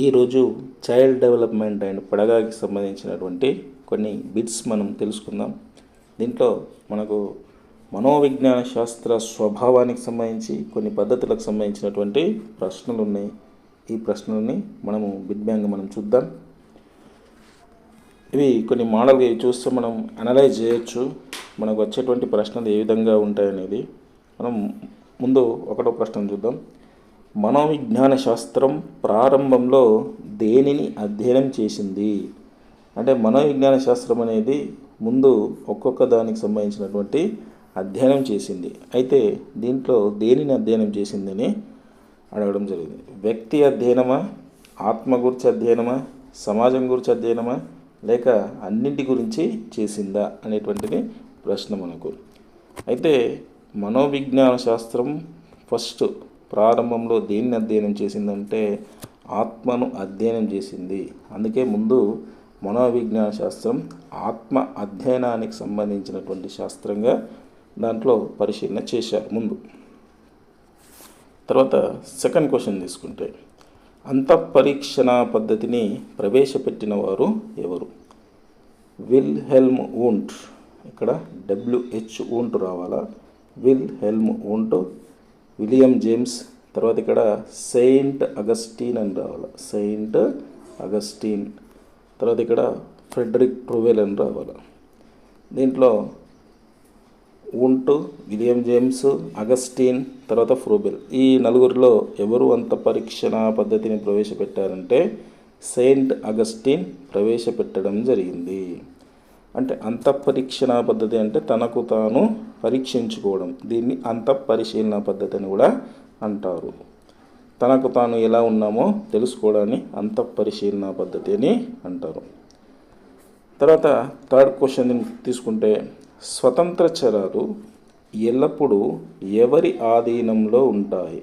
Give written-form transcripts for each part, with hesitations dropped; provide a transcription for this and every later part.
ఈరోజు child development and పెడగాకి సంబంధించినటువంటి కొన్ని బిట్స్ మనం తెలుసుకుందాం. దీంట్లో మనకు మనోవిజ్ఞాన శాస్త్ర స్వభావానికి సంబంధించి కొన్ని పద్ధతులకు సంబంధించినటువంటి ప్రశ్నలు ఉన్నాయి. ఈ ప్రశ్నలని మనము బిట్ బ్యాంక్ మనం చూద్దాం. ఇవి కొన్ని మోడల్గా ఇవి చూస్తే మనం అనలైజ్ చేయొచ్చు. మనకు వచ్చేటువంటి ప్రశ్నలు ఏ విధంగా ఉంటాయనేది మనం ముందు ఒకటో ప్రశ్న చూద్దాం. మనోవిజ్ఞాన శాస్త్రం ప్రారంభంలో దేనిని అధ్యయనం చేసింది? అంటే మనోవిజ్ఞాన శాస్త్రం అనేది ముందు ఒక్కొక్క దానికి సంబంధించినటువంటి అధ్యయనం చేసింది. అయితే దీంట్లో దేనిని అధ్యయనం చేసిందని అడగడం జరిగింది. వ్యక్తి అధ్యయనమా, ఆత్మ గురించి అధ్యయనమా, సమాజం గురించి అధ్యయనమా, లేక అన్నింటి గురించి చేసిందా అనేటువంటిది ప్రశ్న మనకు. అయితే మనోవిజ్ఞాన శాస్త్రం ఫస్ట్ ప్రారంభంలో దేన్ని అధ్యయనం చేసిందంటే ఆత్మను అధ్యయనం చేసింది. అందుకే ముందు మనోవిజ్ఞాన శాస్త్రం ఆత్మ అధ్యయనానికి సంబంధించినటువంటి శాస్త్రంగా దాంట్లో పరిశీలన చేశారు ముందు. తర్వాత సెకండ్ క్వశ్చన్ తీసుకుంటే అంతఃపరీక్షణ పద్ధతిని ప్రవేశపెట్టిన వారు ఎవరు? విల్హెల్మ్ వూంట్, ఇక్కడ WH వూంట్ రావాలా, విల్హెల్మ్ వూంట్, విలియం జేమ్స్, తర్వాత ఇక్కడ సెయింట్ అగస్టిన్ అని రావాలి, సెయింట్ అగస్టిన్, తర్వాత ఇక్కడ ఫ్రెడరిక్ ట్రూవెల్ అని రావాలి. దీంట్లో వూంట్, విలియం జేమ్స్, అగస్టిన్, తర్వాత ఫ్రూబెల్, ఈ నలుగురిలో ఎవరు అంతఃపరీక్షణ పద్ధతిని ప్రవేశపెట్టారంటే సెయింట్ అగస్టిన్ ప్రవేశపెట్టడం జరిగింది. అంటే అంతఃపరీక్షణ పద్ధతి అంటే తనకు తాను పరీక్షించుకోవడం, దీన్ని అంతఃపరిశీలన పద్ధతి అని కూడా అంటారు. తనకు తాను ఎలా ఉన్నామో తెలుసుకోవడాన్ని అంతఃపరిశీలన పద్ధతి అని అంటారు. తర్వాత థర్డ్ క్వశ్చన్ తీసుకుంటే స్వతంత్ర చరాలు ఎల్లప్పుడూ ఎవరి ఆధీనంలో ఉంటాయి?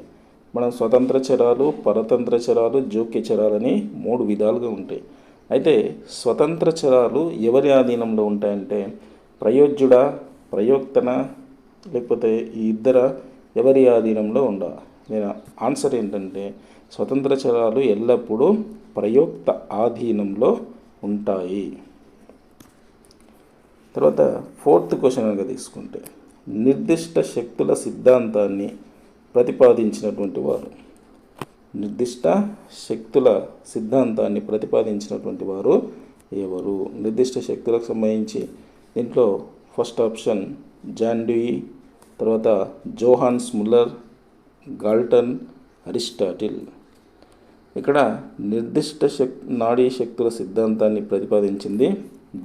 మనం స్వతంత్ర చరాలు, పరతంత్ర చరాలు, జోక్య చరాలని 3 విధాలుగా ఉంటాయి. అయితే స్వతంత్ర చరాలు ఎవరి ఆధీనంలో ఉంటాయంటే ప్రయోజ్యుడా, ప్రయోక్తన, లేకపోతే ఈ ఇద్దర ఎవరి ఆధీనంలో ఉండాలి? నేను ఆన్సర్ ఏంటంటే స్వతంత్ర చరాలు ఎల్లప్పుడూ ప్రయోక్త ఆధీనంలో ఉంటాయి. తర్వాత ఫోర్త్ క్వశ్చన్ కనుక తీసుకుంటే నిర్దిష్ట శక్తుల సిద్ధాంతాన్ని ప్రతిపాదించినటువంటి వారు, నిర్దిష్ట శక్తుల సిద్ధాంతాన్ని ప్రతిపాదించినటువంటి వారు ఎవరు? నిర్దిష్ట శక్తులకు సంబంధించి దీంట్లో ఫస్ట్ ఆప్షన్ జాన్ డ్యూయి, తర్వాత జోహాన్స్ ముల్లర్, గాల్టన్, అరిస్టాటిల్. ఇక్కడ నిర్దిష్ట నాడీ శక్తుల సిద్ధాంతాన్ని ప్రతిపాదించింది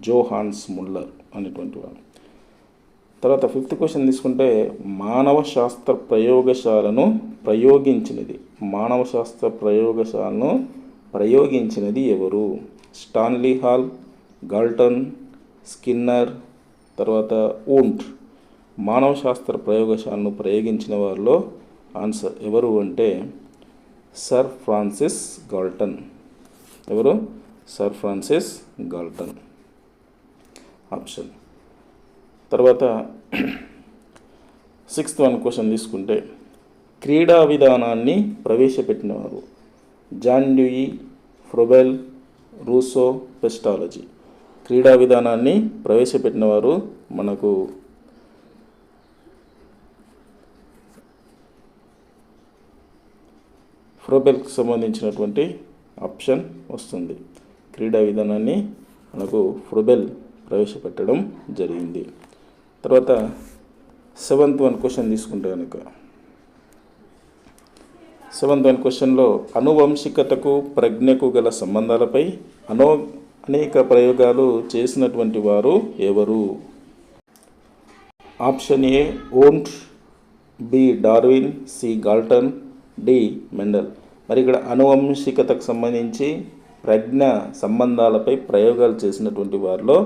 జోహాన్స్ ముల్లర్ అనేటువంటి వాడు. తర్వాత ఫిఫ్త్ క్వశ్చన్ తీసుకుంటే మానవ శాస్త్ర ప్రయోగశాలను ప్రయోగించినది, మానవ శాస్త్ర ప్రయోగశాలను ప్రయోగించినది ఎవరు? స్టాన్లీ హాల్, గాల్టన్, స్కిన్నర్, తర్వాత వూంట్. మానవ శాస్త్ర ప్రయోగశాలను ప్రయోగించిన వారిలో ఆన్సర్ ఎవరు అంటే సర్ ఫ్రాన్సిస్ గాల్టన్. ఎవరు? Sir Francis Galton option. తర్వాత 6th క్వశ్చన్ తీసుకుంటే క్రీడా విధానాన్ని ప్రవేశపెట్టినవారు జాన్ డ్యూయి, ఫ్రూబెల్, రూసో, పెస్టాలజీ. క్రీడా విధానాన్ని ప్రవేశపెట్టినవారు మనకు ఫ్రూబెల్కి సంబంధించినటువంటి ఆప్షన్ వస్తుంది. క్రీడా విధానాన్ని మనకు ఫ్రూబెల్ ప్రవేశపెట్టడం జరిగింది. తర్వాత 7th క్వశ్చన్ తీసుకుంటే కనుక 7th క్వశ్చన్లో అనువంశికతకు ప్రజ్ఞకు గల సంబంధాలపై అనేక ప్రయోగాలు చేసినటువంటి వారు ఎవరు? Option A Wundt, B Darwin, C Galton, D Mendel. మరి ఇక్కడ అనువంశికతకు సంబంధించి ప్రజ్ఞ సంబంధాలపై ప్రయోగాలు చేసినటువంటి వారిలో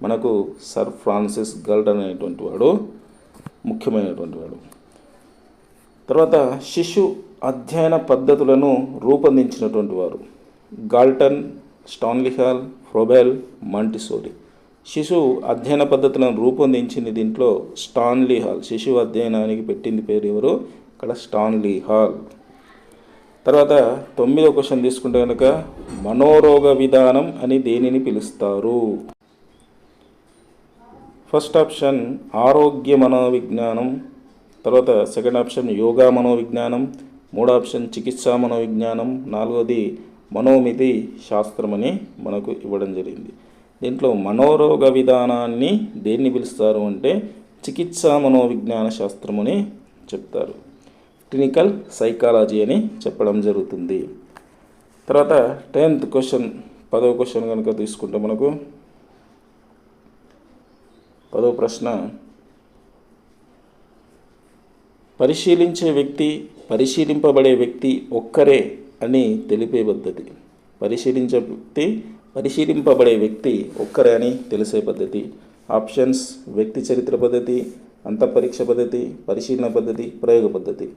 మనకు సర్ ఫ్రాన్సిస్ గాల్టన్ అనేటువంటి వాడు ముఖ్యమైనటువంటి వాడు. తర్వాత శిశు అధ్యయన పద్ధతులను రూపొందించినటువంటి వారు గాల్టన్, స్టాన్లీ హాల్, ఫ్రూబెల్, మాంటిసోరీ. శిశువు అధ్యయన పద్ధతులను రూపొందించింది దీంట్లో స్టాన్లీ హాల్. శిశువు అధ్యయనానికి పెట్టింది పేరు ఎవరు? ఇక్కడ స్టాన్లీ హాల్. తర్వాత 9వ క్వశ్చన్ తీసుకుంటే కనుక మనోరోగ విధానం అని దేనిని పిలుస్తారు? ఫస్ట్ ఆప్షన్ ఆరోగ్య మనోవిజ్ఞానం, తర్వాత సెకండ్ ఆప్షన్ యోగా మనోవిజ్ఞానం, మూడో ఆప్షన్ చికిత్సా మనోవిజ్ఞానం, నాలుగోది మనోమితి శాస్త్రం అని మనకు ఇవ్వడం జరిగింది. దీంట్లో మనోరోగ విధానాన్ని దేన్ని పిలుస్తారు అంటే చికిత్సా మనోవిజ్ఞాన శాస్త్రం అని చెప్తారు. క్లినికల్ సైకాలజీ అని చెప్పడం జరుగుతుంది. తర్వాత 10th క్వశ్చన్ 10వ క్వశ్చన్ కనుక తీసుకుంటే మనకు 10వ ప్రశ్న, పరిశీలింపబడే వ్యక్తి ఒక్కరే అని తెలిపే పద్ధతి. పరిశీలింపబడే వ్యక్తి ఒక్కరే అని తెలిసే పద్ధతి. ఆప్షన్స్ వ్యక్తి చరిత్ర పద్ధతి, అంతఃపరీక్ష పద్ధతి, పరిశీలన పద్ధతి, ప్రయోగ పద్ధతి.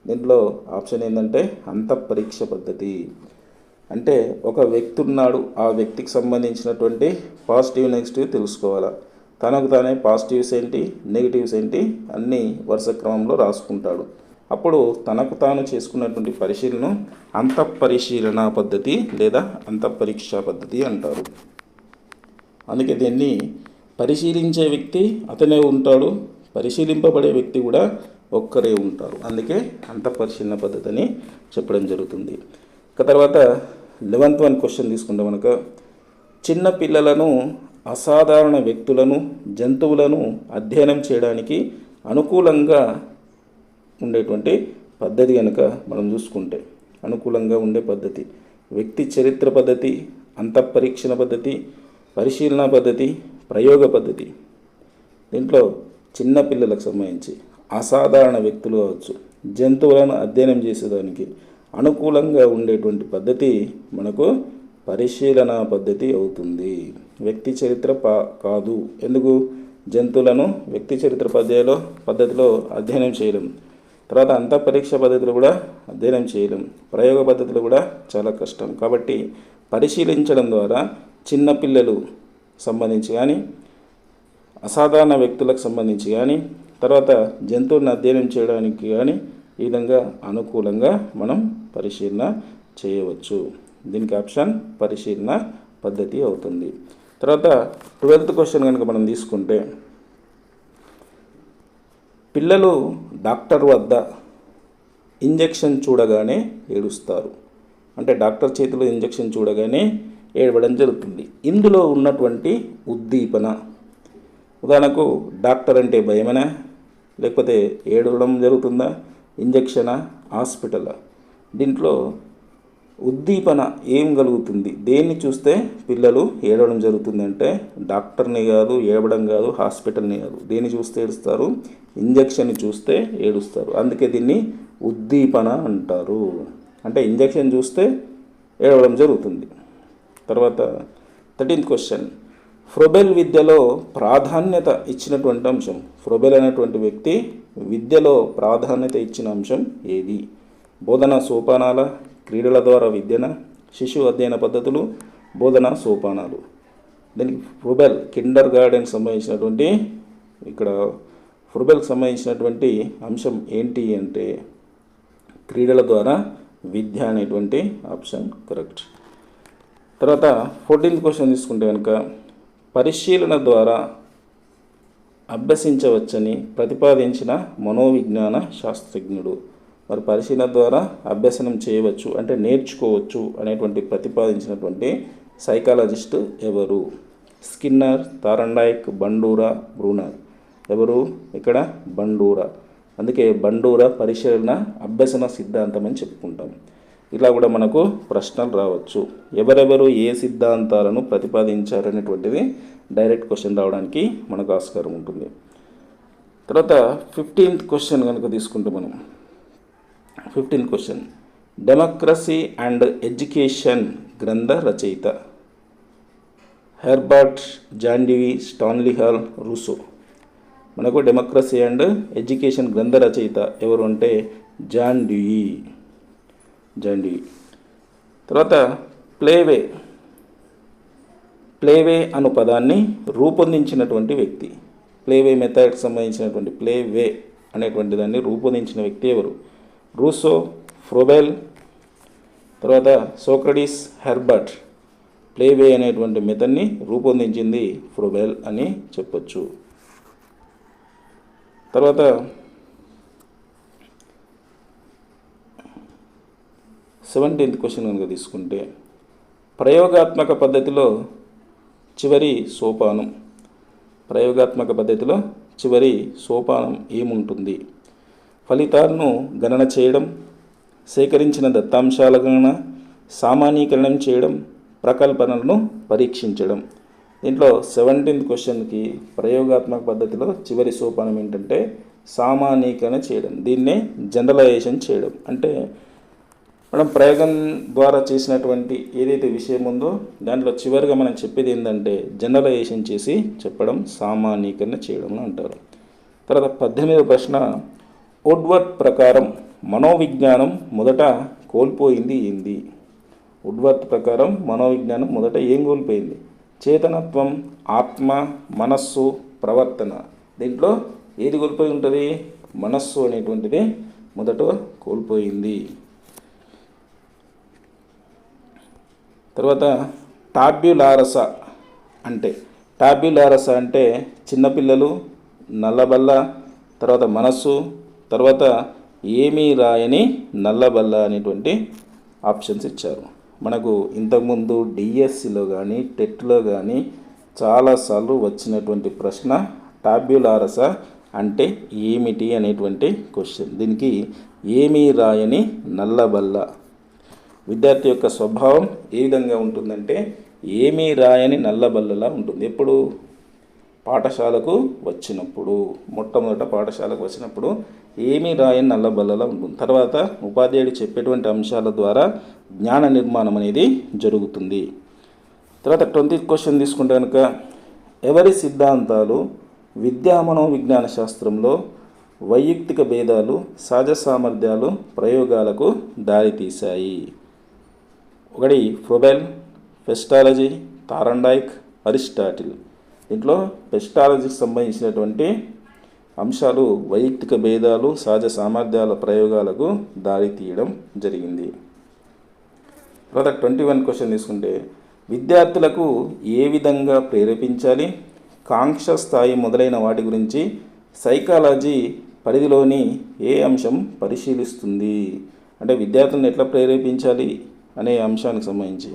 దీంట్లో ఆప్షన్ ఏంటంటే అంతఃపరీక్ష పద్ధతి. అంటే ఒక వ్యక్తి ఉన్నాడు, ఆ వ్యక్తికి సంబంధించినటువంటి పాజిటివ్ నెగిటివ్ తెలుసుకోవాలా, తనకు తానే పాజిటివ్స్ ఏంటి నెగిటివ్స్ ఏంటి అన్నీ వరుస క్రమంలో రాసుకుంటాడు. అప్పుడు తనకు తాను చేసుకున్నటువంటి పరిశీలన అంతఃపరిశీలన పద్ధతి లేదా అంతఃపరీక్ష పద్ధతి అంటారు. అందుకే దీన్ని పరిశీలించే వ్యక్తి అతనే ఉంటాడు, పరిశీలింపబడే వ్యక్తి కూడా ఒక్కరే ఉంటారు. అందుకే అంతఃపరిశీలన పద్ధతి అని చెప్పడం జరుగుతుంది. ఇక తర్వాత 11th క్వశ్చన్ తీసుకుంటే మనకు చిన్న పిల్లలను, అసాధారణ వ్యక్తులను, జంతువులను అధ్యయనం చేయడానికి అనుకూలంగా ఉండేటువంటి పద్ధతి కనుక మనం చూసుకుంటే అనుకూలంగా ఉండే పద్ధతి వ్యక్తి చరిత్ర పద్ధతి, అంతఃపరీక్షణ పద్ధతి, పరిశీలన పద్ధతి, ప్రయోగ పద్ధతి. దీంట్లో చిన్న పిల్లలకు సంబంధించి అసాధారణ వ్యక్తులు కావచ్చు, జంతువులను అధ్యయనం చేసేదానికి అనుకూలంగా ఉండేటువంటి పద్ధతి మనకు పరిశీలన పద్ధతి అవుతుంది. వ్యక్తి చరిత్ర కాదు. ఎందుకు? జంతువులను వ్యక్తి చరిత్ర పద్ధతిలో అధ్యయనం చేయలేం. తర్వాత అంతఃపరీక్ష పద్ధతిలో కూడా అధ్యయనం చేయలేం. ప్రయోగ పద్ధతిలో కూడా చాలా కష్టం. కాబట్టి పరిశీలించడం ద్వారా చిన్నపిల్లలు సంబంధించి కానీ, అసాధారణ వ్యక్తులకు సంబంధించి కానీ, తర్వాత జంతువులను అధ్యయనం చేయడానికి కానీ ఈ విధంగా అనుకూలంగా మనం పరిశీలన చేయవచ్చు. దీనికి ఆప్షన్ పరిశీలన పద్ధతి అవుతుంది. తర్వాత 12th క్వశ్చన్ కనుక మనం తీసుకుంటే పిల్లలు డాక్టర్ వద్ద ఇంజెక్షన్ చూడగానే ఏడుస్తారు. అంటే డాక్టర్ చేతిలో ఇంజెక్షన్ చూడగానే ఏడవడం జరుగుతుంది. ఇందులో ఉన్నటువంటి ఉద్దీపన, ఉదాహరణకు డాక్టర్ అంటే భయమేనా, లేకపోతే ఏడవడం జరుగుతుందా, ఇంజెక్షనా, హాస్పిటలా? దీంట్లో ఉద్దీపన ఏం కలుగుతుంది? దేన్ని చూస్తే పిల్లలు ఏడవడం జరుగుతుంది అంటే డాక్టర్ని కాదు, ఏడవడం కాదు, హాస్పిటల్ని కాదు. దేన్ని చూస్తే ఏడుస్తారు? ఇంజెక్షన్ని చూస్తే ఏడుస్తారు. అందుకే దీన్ని ఉద్దీపన అంటారు. అంటే ఇంజెక్షన్ చూస్తే ఏడవడం జరుగుతుంది. తర్వాత 13th క్వశ్చన్, ఫ్రోబెల్ విద్యలో ప్రాధాన్యత ఇచ్చినటువంటి అంశం. ఫ్రోబెల్ అనేటువంటి వ్యక్తి విద్యలో ప్రాధాన్యత ఇచ్చిన అంశం ఏది? బోధనా సోపానాల, క్రీడల ద్వారా విద్యన, శిశు అధ్యయన పద్ధతులు, బోధనా సోపానాలు. దీనికి ఫ్రోబెల్ కిండర్ గార్డెన్ సంబంధించినటువంటి ఫ్రోబెల్కి సంబంధించినటువంటి అంశం ఏంటి అంటే క్రీడల ద్వారా విద్య అనేటువంటి ఆప్షన్ కరెక్ట్. తర్వాత 14th క్వశ్చన్ తీసుకుంటే కనుక పరిశీలన ద్వారా అభ్యసించవచ్చని ప్రతిపాదించిన మనోవిజ్ఞాన శాస్త్రజ్ఞుడు. మరి పరిశీలన ద్వారా అభ్యసనం చేయవచ్చు అంటే నేర్చుకోవచ్చు అనేటువంటి ప్రతిపాదించినటువంటి సైకాలజిస్ట్ ఎవరు? Skinner, Thorndike, Bandura, Bruner. ఎవరు ఇక్కడ? బండూరా. అందుకే బండూరా పరిశీలన అభ్యసన సిద్ధాంతం అని చెప్పుకుంటాం. ఇలా కూడా మనకు ప్రశ్నలు రావచ్చు. ఎవరెవరు ఏ సిద్ధాంతాలను ప్రతిపాదించారనేటువంటిది డైరెక్ట్ క్వశ్చన్ రావడానికి మనకు ఆస్కారం ఉంటుంది. తర్వాత 15th క్వశ్చన్ కనుక తీసుకుంటే మనం 15th question, democracy and education గ్రంథ రచయిత Herbert, John Dewey, Stanley Hall, Rousseau. మనకు డెమోక్రసీ అండ్ ఎడ్యుకేషన్ గ్రంథ రచయిత ఎవరు అంటే జాన్ డ్యూయి. తర్వాత ప్లేవే అను పదాన్ని రూపొందించినటువంటి వ్యక్తి. ప్లేవే మెథడ్కి సంబంధించినటువంటి ప్లేవే అనేటువంటి దాన్ని రూపొందించిన వ్యక్తి ఎవరు? రూసో, ఫ్రోబెల్, తర్వాత సోక్రటీస్ హెర్బర్ట్ ప్లేవే అనేటువంటి మెథడ్ని రూపొందించింది ఫ్రోబెల్ అని చెప్పొచ్చు. తర్వాత 17th క్వశ్చన్ కనుక తీసుకుంటే ప్రయోగాత్మక పద్ధతిలో చివరి సోపానం ఏముంటుంది? ఫలితాలను గణన చేయడం, సేకరించిన దత్తాంశాల గణన, సామాన్యీకరణం చేయడం, ప్రకల్పనలను పరీక్షించడం. దీంట్లో 17th క్వశ్చన్కి ప్రయోగాత్మక పద్ధతిలో చివరి సోపానం ఏంటంటే సామాన్యీకరణ చేయడం. దీన్నే జనరలైజేషన్ చేయడం. అంటే మనం ప్రయోగం ద్వారా చేసినటువంటి ఏదైతే విషయం ఉందో దాంట్లో చివరిగా మనం చెప్పేది ఏంటంటే జనరలైజేషన్ చేసి చెప్పడం, సామాన్యీకరణ చేయడం అంటారు. తర్వాత 18వ ప్రశ్న, వుడ్వర్త్ ప్రకారం మనోవిజ్ఞానం మొదట కోల్పోయింది ఏంది? వుడ్వర్త్ ప్రకారం మనోవిజ్ఞానం మొదట ఏం కోల్పోయింది? చేతనత్వం, ఆత్మ, మనస్సు, ప్రవర్తన. దీంట్లో ఏది కోల్పోయి ఉంటుంది? మనస్సు అనేటువంటిది మొదట కోల్పోయింది. తర్వాత టాబ్యులారస అంటే చిన్నపిల్లలు, నల్లబల్ల, తర్వాత మనస్సు, తర్వాత ఏమీ రాయని నల్లబల్ల అనేటువంటి ఆప్షన్స్ ఇచ్చారు. మనకు ఇంతకుముందు డిఎస్సిలో కానీ టెట్లో కానీ చాలాసార్లు వచ్చినటువంటి ప్రశ్న టాబ్యులారస అంటే ఏమిటి అనేటువంటి క్వశ్చన్. దీనికి ఏమీ రాయని నల్లబల్ల. విద్యార్థి యొక్క స్వభావం ఏ విధంగా ఉంటుందంటే ఏమీ రాయని నల్లబల్లలా ఉంటుంది. ఎప్పుడు? పాఠశాలకు వచ్చినప్పుడు, మొట్టమొదట పాఠశాలకు వచ్చినప్పుడు ఏమీ రాయని నల్లబల్లలా ఉంటుంది. తర్వాత ఉపాధ్యాయుడు చెప్పేటువంటి అంశాల ద్వారా జ్ఞాన నిర్మాణం అనేది జరుగుతుంది. తర్వాత 20th క్వశ్చన్ తీసుకుంటే కనుక ఎవరి సిద్ధాంతాలు విద్యా మనోవిజ్ఞాన శాస్త్రంలో వైయక్తిక భేదాలు, సహజ సామర్థ్యాలు, ప్రయోగాలకు దారితీశాయి? 1 ఫ్రోబెల్, పెస్టాలజీ, థారండైక్, అరిస్టాటిల్. దీంట్లో పెస్టాలజీకి సంబంధించినటువంటి అంశాలు వైయక్తిక భేదాలు, సహజ సామర్థ్యాల ప్రయోగాలకు దారితీయడం జరిగింది. తర్వాత 21 క్వశ్చన్ తీసుకుంటే విద్యార్థులకు ఏ విధంగా ప్రేరేపించాలి, కాంక్ష స్థాయి మొదలైన వాటి గురించి సైకాలజీ పరిధిలోని ఏ అంశం పరిశీలిస్తుంది? అంటే విద్యార్థులను ఎట్లా ప్రేరేపించాలి అనే అంశానికి సంబంధించి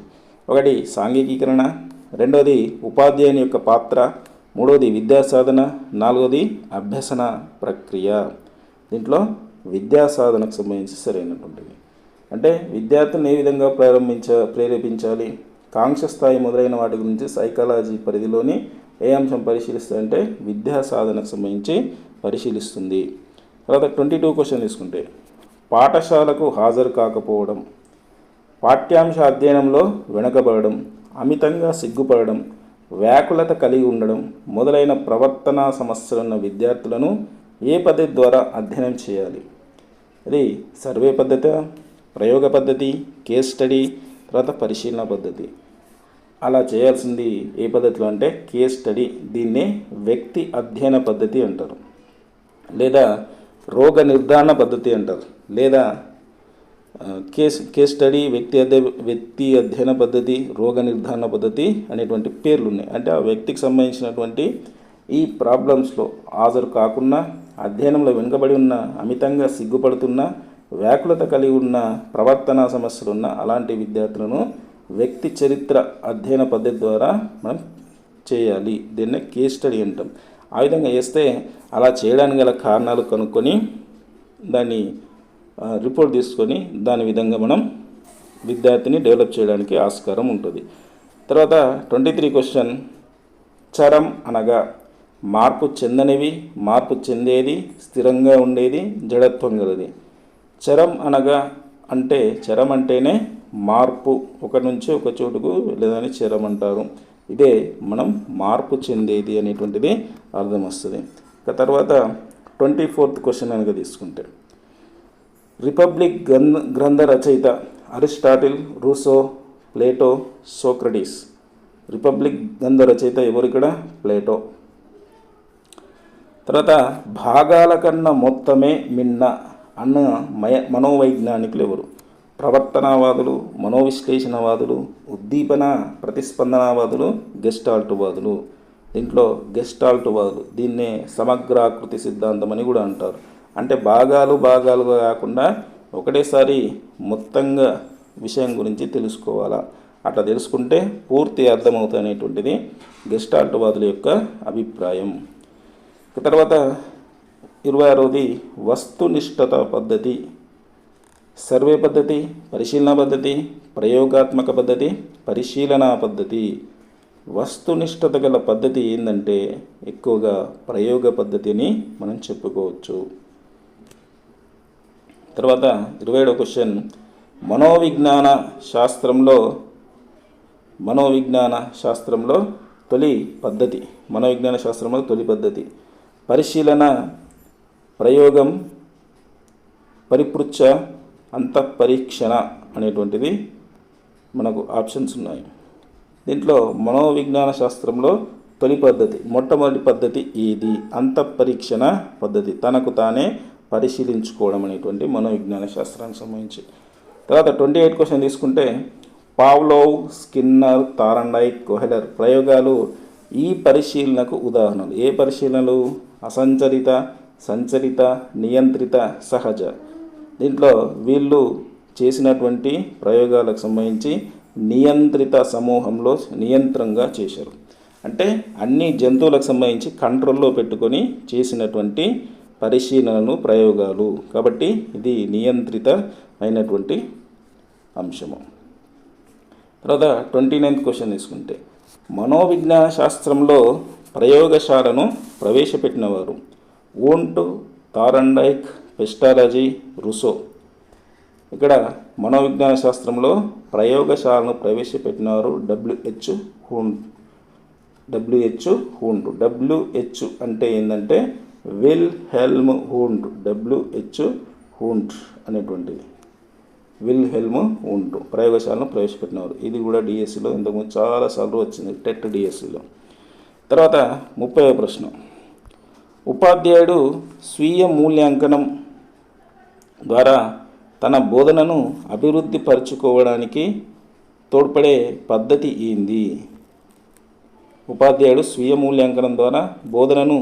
1 సాంఘికీకరణ, 2ది ఉపాధ్యాయుని యొక్క పాత్ర, 3వది విద్యా సాధన, 4వది అభ్యసన ప్రక్రియ. దీంట్లో విద్యా సాధనకు సంబంధించి సరైనటువంటిది. అంటే విద్యార్థులను ఏ విధంగా ప్రేరేపించాలి, కాంక్ష స్థాయి మొదలైన వాటి గురించి సైకాలజీ పరిధిలోని ఏ అంశం పరిశీలిస్తుందంటే విద్యా సాధనకు సంబంధించి పరిశీలిస్తుంది. తర్వాత 22 క్వశ్చన్ తీసుకుంటే పాఠశాలకు హాజరు కాకపోవడం, పాఠ్యాంశ అధ్యయనంలో వెనుకబడడం, అమితంగా సిగ్గుపడడం, వ్యాకులత కలిగి ఉండడం మొదలైన ప్రవర్తనా సమస్యలున్న విద్యార్థులను ఏ పద్ధతి ద్వారా అధ్యయనం చేయాలి? అది సర్వే పద్ధతి, ప్రయోగ పద్ధతి, కేస్ స్టడీ, తర్వాత పరిశీలన పద్ధతి. అలా చేయాల్సింది ఏ పద్ధతిలో అంటే కేస్ స్టడీ. దీన్నే వ్యక్తి అధ్యయన పద్ధతి అంటారు, లేదా రోగ నిర్ధారణ పద్ధతి అంటారు, లేదా కేస్ స్టడీ, వ్యక్తి అధ్యయన పద్ధతి, రోగ నిర్ధారణ పద్ధతి అనేటువంటి పేర్లు ఉన్నాయి. అంటే ఆ వ్యక్తికి సంబంధించినటువంటి ఈ ప్రాబ్లమ్స్లో హాజరు కాకుండా, అధ్యయనంలో వెనుకబడి ఉన్న, అమితంగా సిగ్గుపడుతున్న, వ్యాకులత కలిగి ఉన్న, ప్రవర్తనా సమస్యలు ఉన్న అలాంటి విద్యార్థులను వ్యక్తి చరిత్ర అధ్యయన పద్ధతి ద్వారా మనం చేయాలి. దీన్నే కేస్ స్టడీ అంటాం. ఆ విధంగా చేస్తే అలా చేయడానికి గల కారణాలు కనుక్కొని దాన్ని రిపోర్ట్ తీసుకొని దాని విధంగా మనం విద్యార్థిని డెవలప్ చేయడానికి ఆస్కారం ఉంటుంది. తర్వాత 23 క్వశ్చన్, చరం అనగా మార్పు చెందనివి, మార్పు చెందేది, స్థిరంగా ఉండేది, జడత్వం గలది. చరం అనగా అంటే చరం అంటేనే మార్పు, ఒక నుంచి ఒక చోటుకు వెళ్ళేదాన్ని చరం అంటారు. ఇదే మనం మార్పు చెందేది అనేటువంటిది అర్థం వస్తుంది. తర్వాత 24th క్వశ్చన్ కనుక తీసుకుంటే రిపబ్లిక్ గ్రంథ రచయిత Aristotle, Russo, Plato, Socrates. Republic గ్రంథ రచయిత ఎవరు ఇక్కడ? ప్లేటో. తర్వాత భాగాల కన్నా మొత్తమే మిన్న అన్న మనోవైజ్ఞానికులు ఎవరు? ప్రవర్తనవాదులు, మనోవిశ్లేషణవాదులు, ఉద్దీపన ప్రతిస్పందనవాదులు, గెస్టాల్ట్వాదులు. దీంట్లో గెస్టాల్ట్వాదులు దీన్నే సమగ్రాకృతి సిద్ధాంతం అని కూడా అంటారు. అంటే భాగాలుగా కాకుండా ఒకటేసారి మొత్తంగా విషయం గురించి తెలుసుకోవాలా, అట్లా తెలుసుకుంటే పూర్తి అర్థమవుతుంది అనేటువంటిది గెస్టాల్ట్వాదుల యొక్క అభిప్రాయం. తర్వాత 26వది వస్తునిష్ఠత పద్ధతి. సర్వే పద్ధతి, పరిశీలన పద్ధతి, ప్రయోగాత్మక పద్ధతి, పరిశీలన పద్ధతి. వస్తునిష్ఠత గల పద్ధతి ఏంటంటే ఎక్కువగా ప్రయోగ పద్ధతి అని మనం చెప్పుకోవచ్చు. తర్వాత 27వ క్వశ్చన్, మనోవిజ్ఞాన శాస్త్రంలో తొలి పద్ధతి పరిశీలన, ప్రయోగం, పరిపృచ్ఛ, అంతఃపరీక్షణ అనేటువంటిది మనకు ఆప్షన్స్ ఉన్నాయి. దీంట్లో మనోవిజ్ఞాన శాస్త్రంలో మొట్టమొదటి పద్ధతి ఏది? అంతఃపరీక్షణ పద్ధతి, తనకు తానే పరిశీలించుకోవడం అనేటువంటి మనోవిజ్ఞాన శాస్త్రానికి సంబంధించి. తర్వాత 28 క్వశ్చన్ తీసుకుంటే, పావ్లోవ్, స్కిన్నర్, థార్ండైక్, కోహెలర్ ప్రయోగాలు ఈ పరిశీలనకు ఉదాహరణలు. ఏ పరిశీలనలు? అసంచరిత, సంచరిత, నియంత్రిత, సహజ. దీంట్లో వీళ్ళు చేసినటువంటి ప్రయోగాలకు సంబంధించి నియంత్రిత సమూహంలో నియంత్రణగా చేశారు. అంటే అన్ని జంతువులకు సంబంధించి కంట్రోల్లో పెట్టుకొని చేసినటువంటి పరిశీలనలు, ప్రయోగాలు. కాబట్టి ఇది నియంత్రిత అయినటువంటి అంశము. తర్వాత 29th క్వశ్చన్ తీసుకుంటే, మనోవిజ్ఞాన శాస్త్రంలో ప్రయోగశాలను ప్రవేశపెట్టినవారు. Won't, థార్ండైక్, పెస్టాలజీ, Rousseau. ఇక్కడ మనోవిజ్ఞాన శాస్త్రంలో ప్రయోగశాలను ప్రవేశపెట్టినవారు డబ్ల్యూహెచ్ హూంట్. డబ్ల్యూహెచ్ అంటే ఏంటంటే విల్హెల్మ్ హూంట్. డబ్ల్యూహెచ్ హూంట్ అనేటువంటిది విల్హెల్మ్ హూంట్ ప్రయోగశాలను ప్రవేశపెట్టినవారు. ఇది కూడా డిఎస్సిలో ఇంతకుముందు చాలాసార్లు వచ్చింది, టెట్ డిఎస్సిలో. తర్వాత 30వ ప్రశ్న, ఉపాధ్యాయుడు స్వీయ మూల్యాంకనం ద్వారా తన బోధనను అభివృద్ధి పరుచుకోవడానికి తోడ్పడే పద్ధతి ఏంది? ఉపాధ్యాయుడు స్వీయ మూల్యాంకనం ద్వారా బోధనను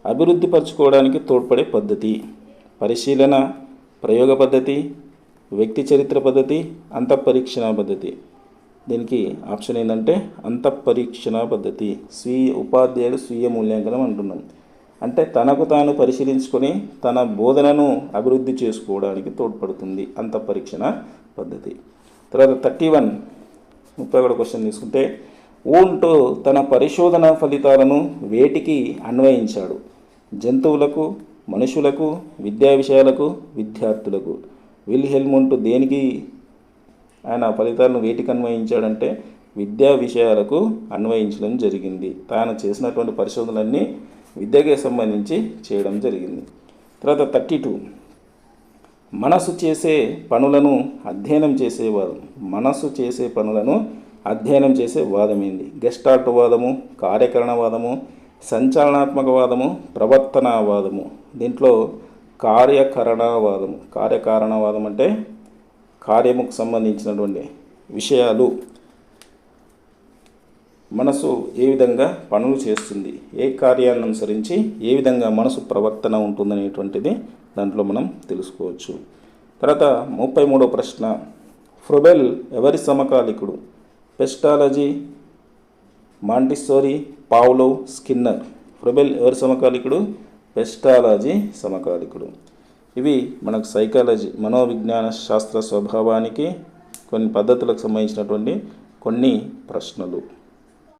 అభివృద్ధి పరుచుకోవడానికి తోడ్పడే పద్ధతి పరిశీలన, ప్రయోగ పద్ధతి, వ్యక్తి చరిత్ర పద్ధతి, అంతఃపరీక్షణ పద్ధతి. దీనికి ఆప్షన్ ఏంటంటే అంతఃపరీక్షణ పద్ధతి. ఉపాధ్యాయుడు స్వీయ మూల్యాంకనం అంటున్నాం. అంటే తనకు తాను పరిశీలించుకొని తన బోధనను అభివృద్ధి చేసుకోవడానికి తోడ్పడుతుంది అంతఃపరీక్షణ పద్ధతి. తర్వాత 31 క్వశ్చన్ తీసుకుంటే, వోంట్ తన పరిశోధన ఫలితాలను వేటికి అన్వయించాడు? జంతువులకు, మనుషులకు, విద్యా విషయాలకు, విద్యార్థులకు. విల్హెల్మ్ దేనికి ఆయన ఫలితాలను వేటికి అన్వయించాడంటే విద్యా విషయాలకు అన్వయించడం జరిగింది. తాను చేసినటువంటి పరిశోధనలన్నీ విద్యకి సంబంధించి చేయడం జరిగింది. తర్వాత 32, మనసు చేసే పనులను అధ్యయనం చేసే వాదం ఏంది? గెస్టాల్ట్వాదము, కార్యకరణవాదము, సంచలనాత్మకవాదము, ప్రవర్తనవాదము. దీంట్లో కార్యకారణవాదం అంటే కార్యముకు సంబంధించినటువంటి విషయాలు, మనసు ఏ విధంగా పనులు చేస్తుంది, ఏ కార్యాన్ని అనుసరించి ఏ విధంగా మనసు ప్రవర్తన ఉంటుందనేటువంటిది దాంట్లో మనం తెలుసుకోవచ్చు. తర్వాత 33వ ప్రశ్న, ఫ్రోబెల్ ఎవరి సమకాలికుడు? Pestalozzi, Montessori, Pavlov, Skinner. Froebel ఎవరి సమకాలికుడు? పెస్టాలజీ సమకాలికుడు. ఇవి మనకు సైకాలజీ, మనోవిజ్ఞాన శాస్త్ర స్వభావానికి కొన్ని పద్ధతులకు సంబంధించినటువంటి కొన్ని ప్రశ్నలు.